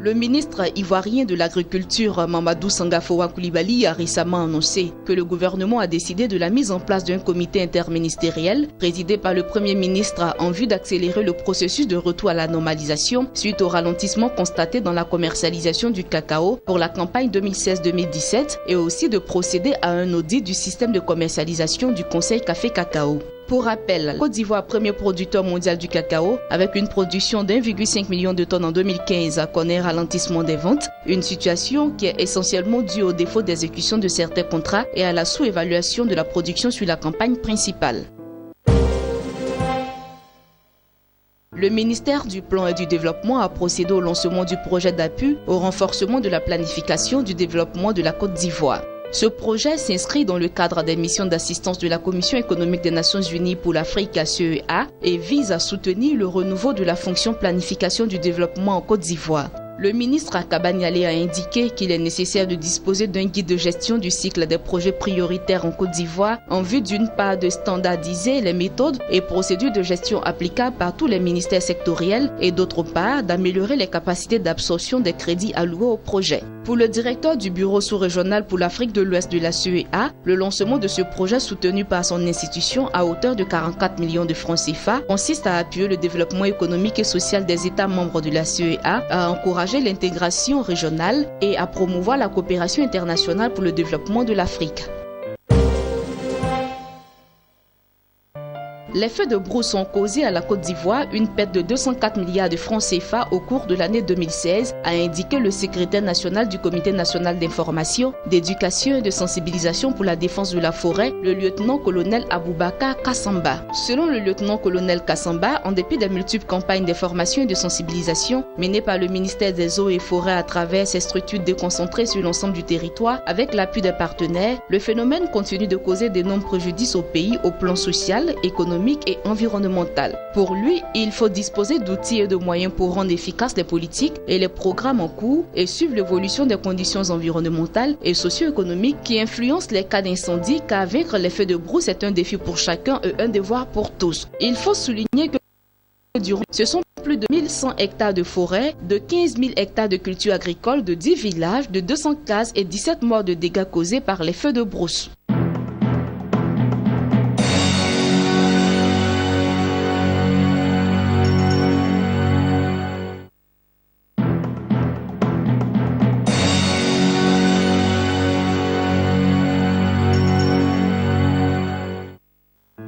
Le ministre ivoirien de l'Agriculture, Mamadou Sangafowa Coulibaly, a récemment annoncé que le gouvernement a décidé de la mise en place d'un comité interministériel présidé par le Premier ministre en vue d'accélérer le processus de retour à la normalisation suite au ralentissement constaté dans la commercialisation du cacao pour la campagne 2016-2017 et aussi de procéder à un audit du système de commercialisation du Conseil Café Cacao. Pour rappel, Côte d'Ivoire, premier producteur mondial du cacao, avec une production d'1,5 million de tonnes en 2015, connaît un ralentissement des ventes, une situation qui est essentiellement due au défaut d'exécution de certains contrats et à la sous-évaluation de la production sur la campagne principale. Le ministère du Plan et du Développement a procédé au lancement du projet d'appui au renforcement de la planification du développement de la Côte d'Ivoire. Ce projet s'inscrit dans le cadre des missions d'assistance de la Commission économique des Nations Unies pour l'Afrique CEA et vise à soutenir le renouveau de la fonction planification du développement en Côte d'Ivoire. Le ministre Akaba Nialé a indiqué qu'il est nécessaire de disposer d'un guide de gestion du cycle des projets prioritaires en Côte d'Ivoire en vue d'une part de standardiser les méthodes et procédures de gestion applicables par tous les ministères sectoriels et d'autre part d'améliorer les capacités d'absorption des crédits alloués au projet. Pour le directeur du bureau sous-régional pour l'Afrique de l'Ouest de la CEA, le lancement de ce projet soutenu par son institution à hauteur de 44 millions de francs CFA consiste à appuyer le développement économique et social des États membres de la CEA, à encourager l'intégration régionale et à promouvoir la coopération internationale pour le développement de l'Afrique. Les feux de brousse ont causé à la Côte d'Ivoire une perte de 204 milliards de francs CFA au cours de l'année 2016, a indiqué le secrétaire national du Comité national d'information, d'éducation et de sensibilisation pour la défense de la forêt, le lieutenant-colonel Aboubakar Kassamba. Selon le lieutenant-colonel Kassamba, en dépit des multiples campagnes d'information et de sensibilisation menées par le ministère des Eaux et Forêts à travers ses structures déconcentrées sur l'ensemble du territoire, avec l'appui des partenaires, le phénomène continue de causer d'énormes préjudices au pays au plan social, économique et environnemental. Pour lui, il faut disposer d'outils et de moyens pour rendre efficaces les politiques et les programmes en cours et suivre l'évolution des conditions environnementales et socio-économiques qui influencent les cas d'incendie, car vaincre les feux de brousse est un défi pour chacun et un devoir pour tous. Il faut souligner que ce sont plus de 1100 hectares de forêt, de 15 000 hectares de cultures agricoles, de 10 villages, de 200 cases et 17 morts de dégâts causés par les feux de brousse.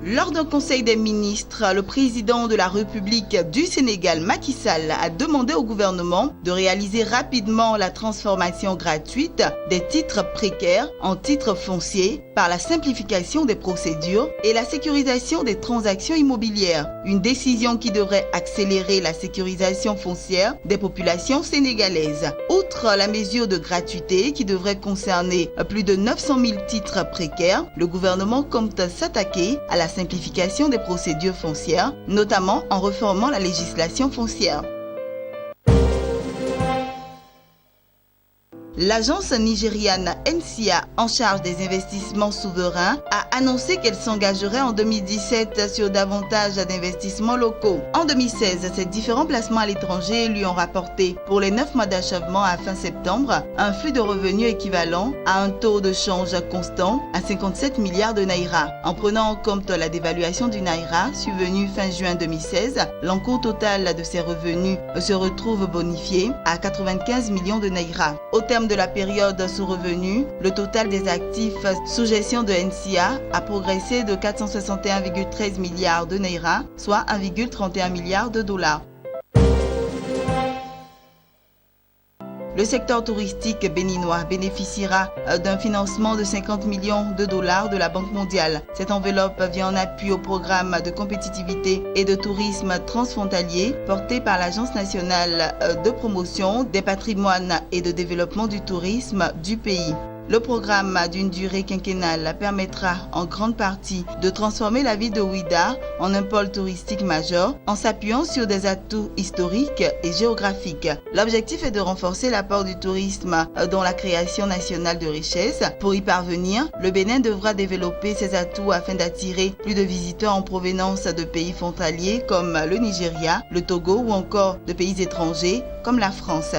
Lors d'un conseil des ministres, le président de la République du Sénégal, Macky Sall, a demandé au gouvernement de réaliser rapidement la transformation gratuite des titres précaires en titres fonciers par la simplification des procédures et la sécurisation des transactions immobilières. Une décision qui devrait accélérer la sécurisation foncière des populations sénégalaises. Outre la mesure de gratuité qui devrait concerner plus de 900 000 titres précaires, le gouvernement compte s'attaquer à la simplification des procédures foncières, notamment en réformant la législation foncière. L'agence nigériane NCA, en charge des investissements souverains, a annoncé qu'elle s'engagerait en 2017 sur davantage d'investissements locaux. En 2016, ces différents placements à l'étranger lui ont rapporté, pour les 9 mois d'achèvement à fin septembre, un flux de revenus équivalent à un taux de change constant à 57 milliards de naira. En prenant en compte la dévaluation du naira survenue fin juin 2016, l'encours total de ces revenus se retrouve bonifié à 95 millions de naira. Au terme de la période sous revenu, le total des actifs sous gestion de NCA a progressé de 461,13 milliards de naira, soit 1,31 milliard de dollars. Le secteur touristique béninois bénéficiera d'un financement de 50 millions de dollars de la Banque mondiale. Cette enveloppe vient en appui au programme de compétitivité et de tourisme transfrontalier porté par l'Agence nationale de promotion des patrimoines et de développement du tourisme du pays. Le programme d'une durée quinquennale permettra en grande partie de transformer la ville de Ouidah en un pôle touristique majeur en s'appuyant sur des atouts historiques et géographiques. L'objectif est de renforcer l'apport du tourisme dans la création nationale de richesses. Pour y parvenir, le Bénin devra développer ses atouts afin d'attirer plus de visiteurs en provenance de pays frontaliers comme le Nigeria, le Togo ou encore de pays étrangers comme la France.